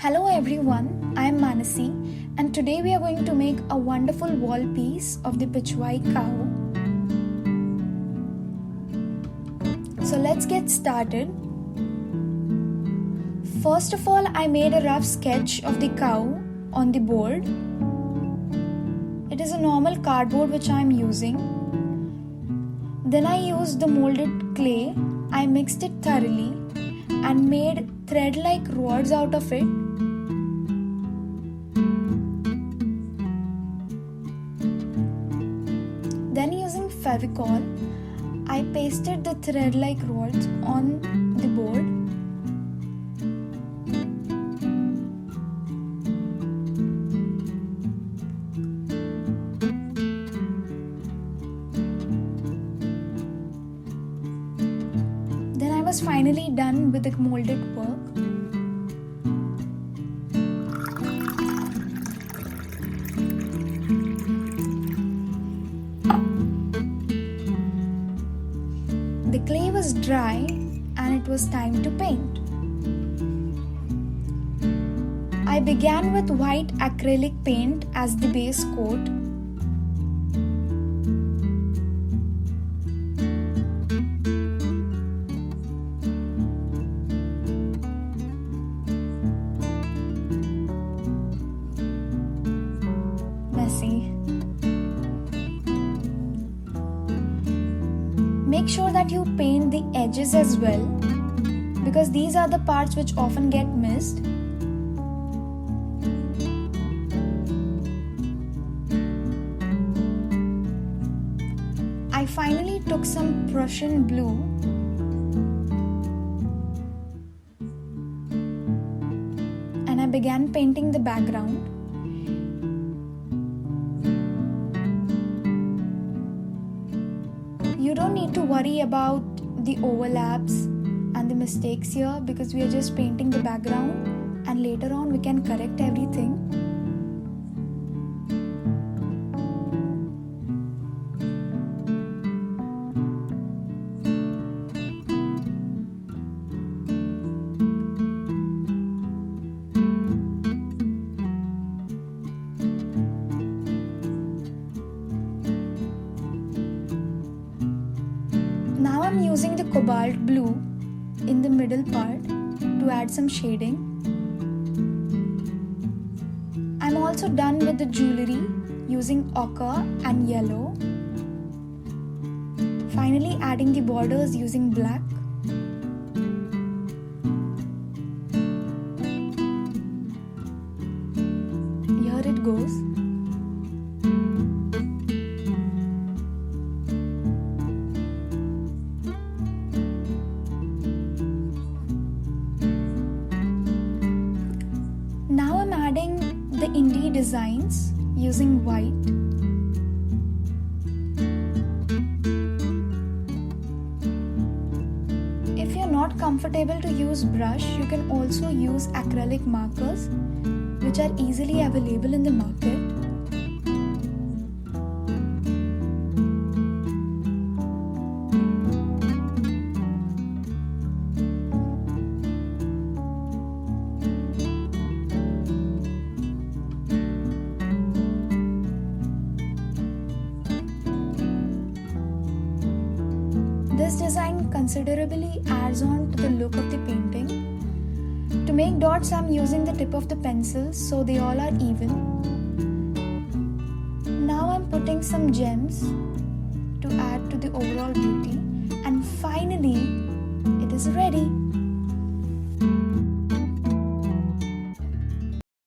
Hello everyone, I am Manasi and today we are going to make a wonderful wall piece of the Pichwai cow. So let's get started. First of all, I made a rough sketch of the cow on the board. It is a normal cardboard which I am using. Then I used the molded clay. I mixed it thoroughly and made thread-like rods out of it. Then using FEVICOL, I pasted the thread-like rods on the board. Then I was finally done with the molded work. The clay was dry and it was time to paint. I began with white acrylic paint as the base coat. Messy. Make sure that you paint the edges as well, because these are the parts which often get missed. I finally took some Prussian blue and I began painting the background. You don't need to worry about the overlaps and the mistakes here because we are just painting the background and later on we can correct everything. Now I'm using the cobalt blue in the middle part to add some shading. I'm also done with the jewelry using ochre and yellow. Finally adding the borders using black. Here it goes. Now I'm adding the indie designs using white. If you're not comfortable to use brush, you can also use acrylic markers, which are easily available in the market. This design considerably adds on to the look of the painting. To make dots, I'm using the tip of the pencil so they all are even. Now I'm putting some gems to add to the overall beauty, and finally it is ready.